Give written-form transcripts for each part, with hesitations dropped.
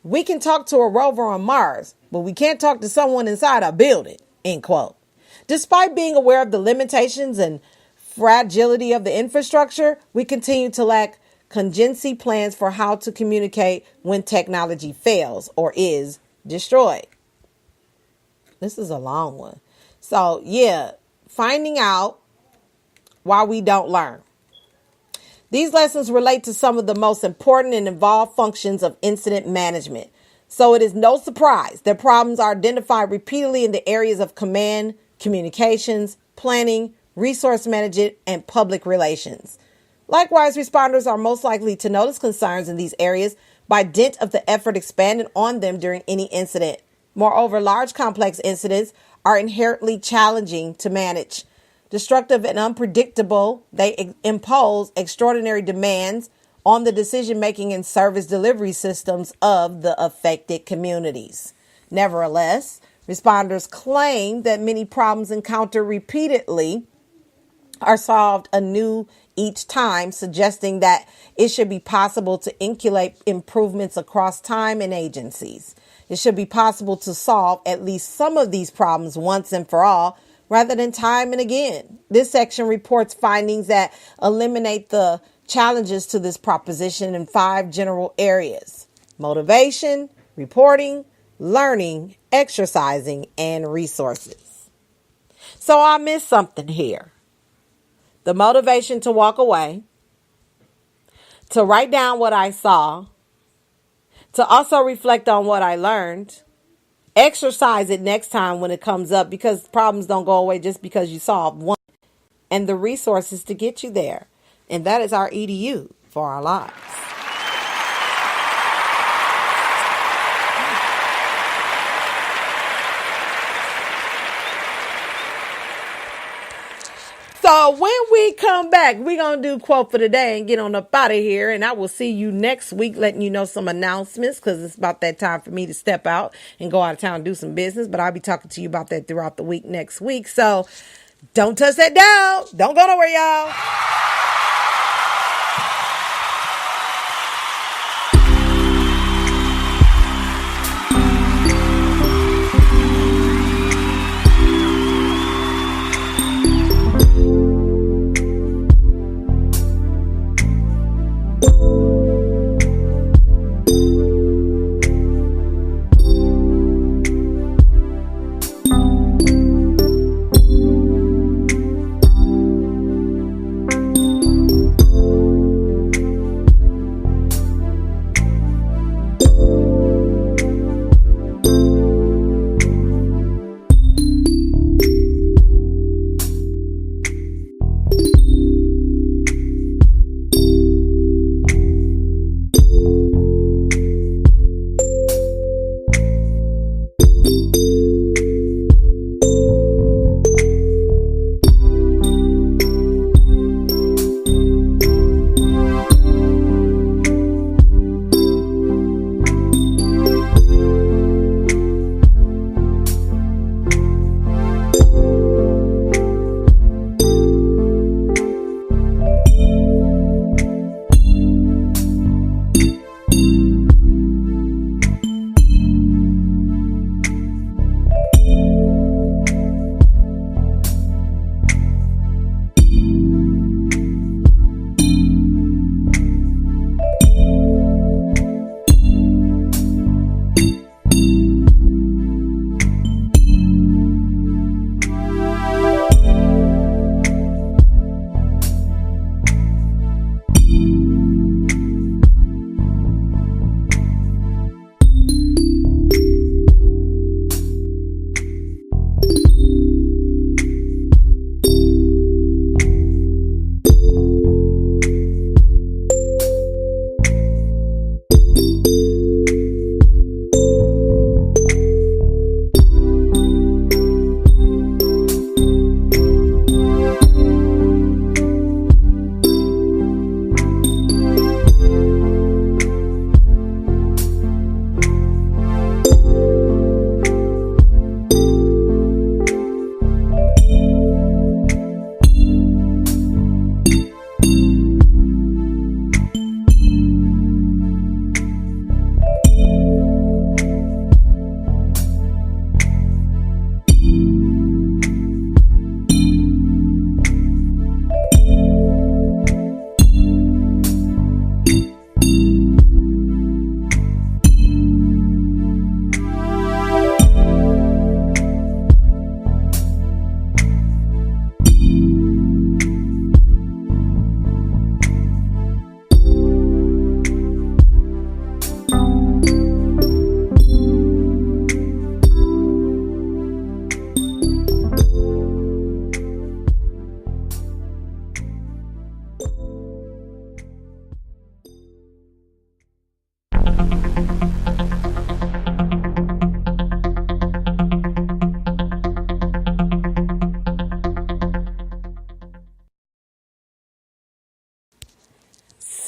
We can talk to a rover on Mars, but we can't talk to someone inside a building, end quote. Despite being aware of the limitations and fragility of the infrastructure, we continue to lack contingency plans for how to communicate when technology fails or is destroyed. This is a long one. So, yeah, finding out why we don't learn. These lessons relate to some of the most important and involved functions of incident management. So it is no surprise that problems are identified repeatedly in the areas of command, communications, planning, resource management, and public relations. Likewise, responders are most likely to notice concerns in these areas by dint of the effort expended on them during any incident. Moreover, large complex incidents are inherently challenging to manage. Destructive and unpredictable, they impose extraordinary demands on the decision-making and service delivery systems of the affected communities. Nevertheless, responders claim that many problems encountered repeatedly are solved anew each time, suggesting that it should be possible to inculcate improvements across time and agencies. It should be possible to solve at least some of these problems once and for all, rather than time and again. This section reports findings that eliminate the challenges to this proposition in 5 general areas: motivation, reporting, learning, exercising, and resources. So I missed something here. The motivation to walk away, to write down what I saw, to also reflect on what I learned, exercise it next time when it comes up, because problems don't go away just because you solved one, and the resources to get you there. And that is our EDU for our lives. So when we come back, we're going to do quote for the day and get on up out of here. And I will see you next week, letting you know some announcements, because it's about that time for me to step out and go out of town and do some business. But I'll be talking to you about that throughout the week next week. So don't touch that dial. Don't go nowhere, y'all.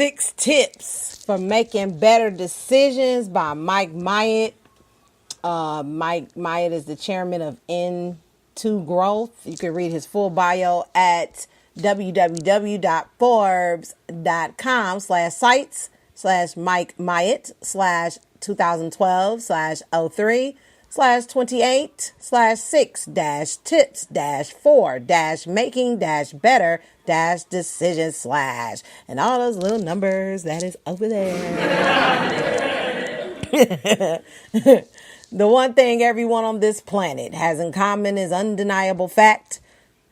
6 Tips for Making Better Decisions by Mike Myatt. Mike Myatt is the chairman of N2 Growth. You can read his full bio at www.forbes.com/sites/Mike Myatt 2012/03 /28 /6 tips -4 making better decisions / and all those little numbers that is over there. The one thing everyone on this planet has in common is undeniable fact.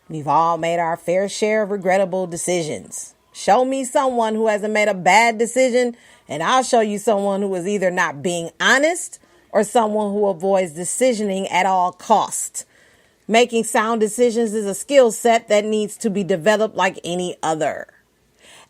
We've all made our fair share of regrettable decisions. Show me someone who hasn't made a bad decision, and I'll show you someone who is either not being honest or someone who avoids decisioning at all costs. Making sound decisions is a skill set that needs to be developed like any other.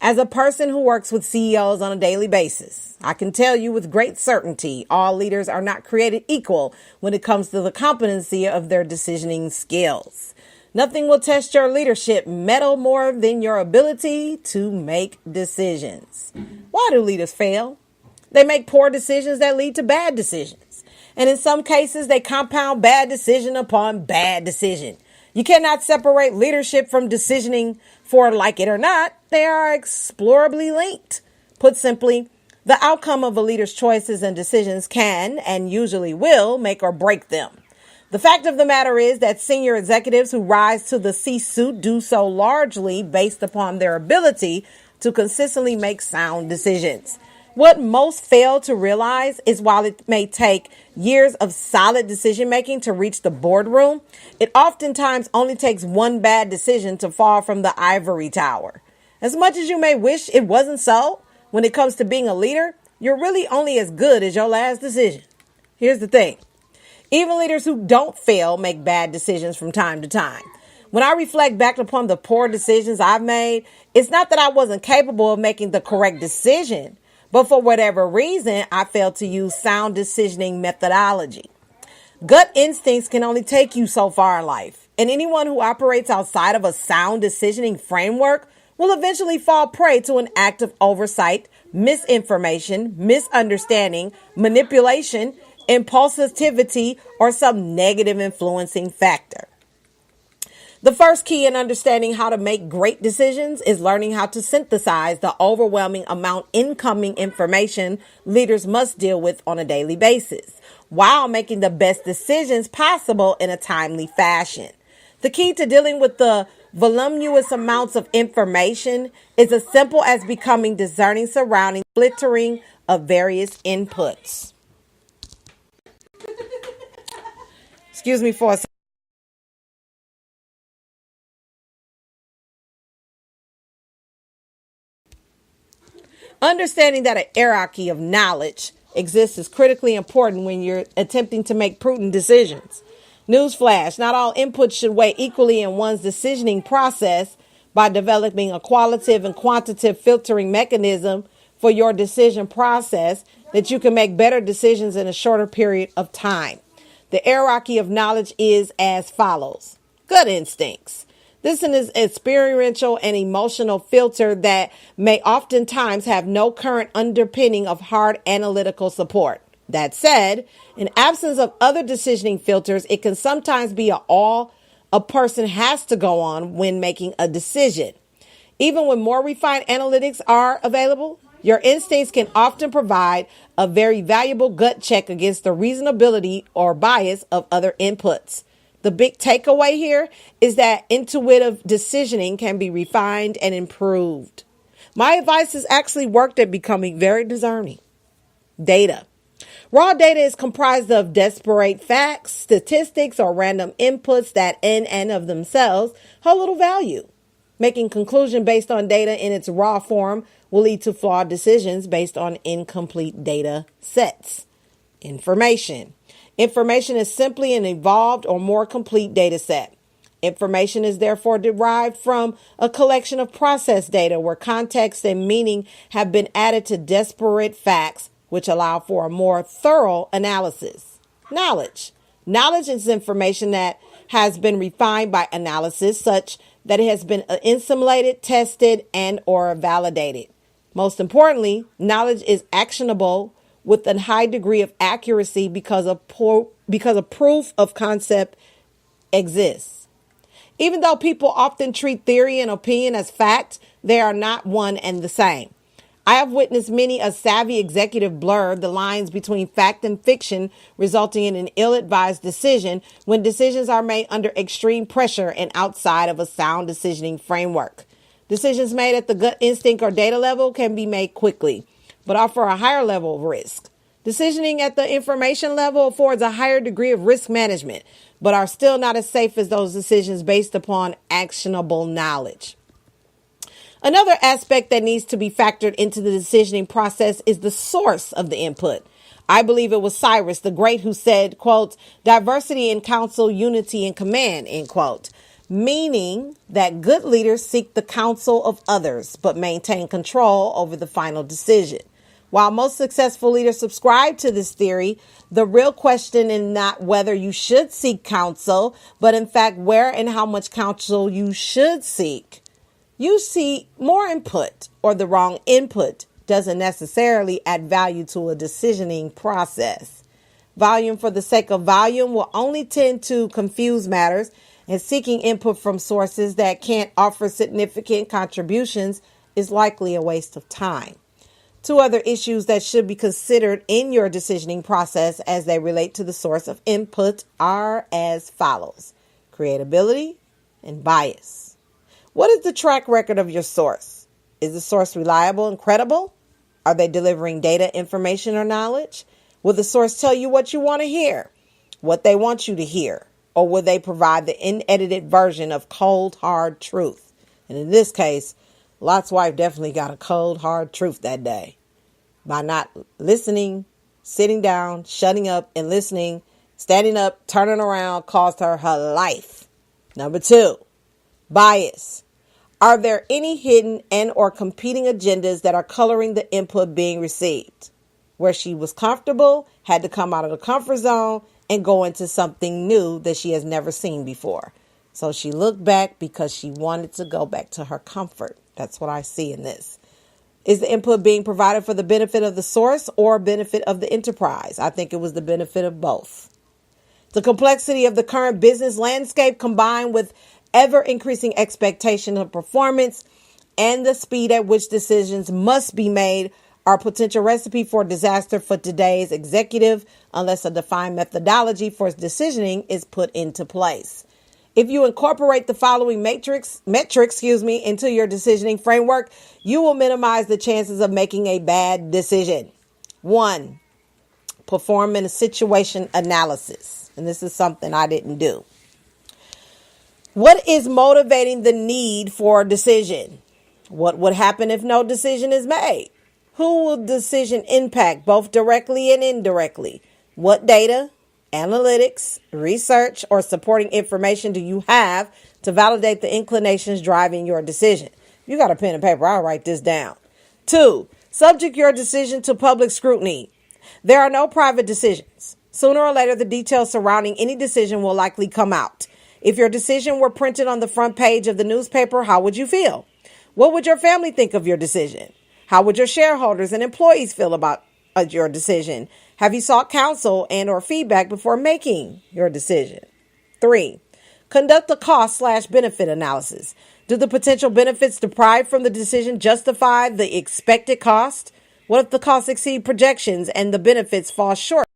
As a person who works with CEOs on a daily basis, I can tell you with great certainty all leaders are not created equal when it comes to the competency of their decisioning skills. Nothing will test your leadership mettle more than your ability to make decisions. Why do leaders fail? They make poor decisions that lead to bad decisions. And in some cases, they compound bad decision upon bad decision. You cannot separate leadership from decisioning, for like it or not, they are explorably linked. Put simply, the outcome of a leader's choices and decisions can, and usually will, make or break them. The fact of the matter is that senior executives who rise to the C-suite do so largely based upon their ability to consistently make sound decisions. What most fail to realize is while it may take years of solid decision making to reach the boardroom, it oftentimes only takes one bad decision to fall from the ivory tower. As much as you may wish it wasn't so, when it comes to being a leader, you're really only as good as your last decision. Here's the thing. Even leaders who don't fail make bad decisions from time to time. When I reflect back upon the poor decisions I've made, it's not that I wasn't capable of making the correct decision, but for whatever reason, I failed to use sound decisioning methodology. Gut instincts can only take you so far in life, and anyone who operates outside of a sound decisioning framework will eventually fall prey to an act of oversight, misinformation, misunderstanding, manipulation, impulsivity, or some negative influencing factor. The first key in understanding how to make great decisions is learning how to synthesize the overwhelming amount incoming information leaders must deal with on a daily basis, while making the best decisions possible in a timely fashion. The key to dealing with the voluminous amounts of information is as simple as becoming discerning surrounding filtering of various inputs. Excuse me for a second. Understanding that a hierarchy of knowledge exists is critically important when you're attempting to make prudent decisions. Newsflash, not all inputs should weigh equally in one's decisioning process. By developing a qualitative and quantitative filtering mechanism for your decision process, that you can make better decisions in a shorter period of time. The hierarchy of knowledge is as follows. Gut instincts. This is an experiential and emotional filter that may oftentimes have no current underpinning of hard analytical support. That said, in absence of other decisioning filters, it can sometimes be all a person has to go on when making a decision. Even when more refined analytics are available, your instincts can often provide a very valuable gut check against the reasonability or bias of other inputs. The big takeaway here is that intuitive decisioning can be refined and improved. My advice has actually worked at becoming very discerning. Data. Raw data is comprised of disparate facts, statistics, or random inputs that in and of themselves hold little value. Making conclusion based on data in its raw form will lead to flawed decisions based on incomplete data sets. Information. Information is simply an evolved or more complete data set. Information is therefore derived from a collection of processed data where context and meaning have been added to disparate facts, which allow for a more thorough analysis. Knowledge. Knowledge is information that has been refined by analysis such that it has been assimilated, tested, and or validated. Most importantly, knowledge is actionable with a high degree of accuracy because a proof of concept exists. Even though people often treat theory and opinion as fact, they are not one and the same. I have witnessed many a savvy executive blur the lines between fact and fiction, resulting in an ill-advised decision when decisions are made under extreme pressure and outside of a sound decisioning framework. Decisions made at the gut instinct or data level can be made quickly, but offer a higher level of risk. Decisioning at the information level affords a higher degree of risk management, but are still not as safe as those decisions based upon actionable knowledge. Another aspect that needs to be factored into the decisioning process is the source of the input. I believe it was Cyrus the Great who said, quote, diversity in counsel, unity in command, end quote, meaning that good leaders seek the counsel of others, but maintain control over the final decision. While most successful leaders subscribe to this theory, the real question is not whether you should seek counsel, but in fact, where and how much counsel you should seek. You see, more input or the wrong input doesn't necessarily add value to a decisioning process. Volume for the sake of volume will only tend to confuse matters, and seeking input from sources that can't offer significant contributions is likely a waste of time. Two other issues that should be considered in your decisioning process as they relate to the source of input are as follows: creatability and bias. What is the track record of your source? Is the source reliable and credible? Are they delivering data, information, or knowledge? Will the source tell you what you want to hear, what they want you to hear, or will they provide the unedited version of cold, hard truth? And in this case, Lot's wife definitely got a cold, hard truth that day. By not listening, sitting down, shutting up, and listening, standing up, turning around, cost her her life. Number 2. Bias. Are there any hidden and or competing agendas that are coloring the input being received? Where she was comfortable, had to come out of the comfort zone and go into something new that she has never seen before. So she looked back because she wanted to go back to her comfort. That's what I see in this. Is the input being provided for the benefit of the source or benefit of the enterprise? I think it was the benefit of both. The complexity of the current business landscape combined with ever-increasing expectation of performance and the speed at which decisions must be made are potential recipe for disaster for today's executive unless a defined methodology for decisioning is put into place. If you incorporate the following metrics into your decisioning framework, you will minimize the chances of making a bad decision. 1. Perform a situation analysis. And this is something I didn't do. What is motivating the need for a decision? What would happen if no decision is made? Who will the decision impact, both directly and indirectly? What data, analytics, research, or supporting information do you have to validate the inclinations driving your decision? You got a pen and paper, I'll write this down. 2, subject your decision to public scrutiny. There are no private decisions. Sooner or later, the details surrounding any decision will likely come out. If your decision were printed on the front page of the newspaper, how would you feel? What would your family think of your decision? How would your shareholders and employees feel about your decision? Have you sought counsel and or feedback before making your decision? 3, conduct a cost/benefit analysis. Do the potential benefits derived from the decision justify the expected cost? What if the costs exceed projections and the benefits fall short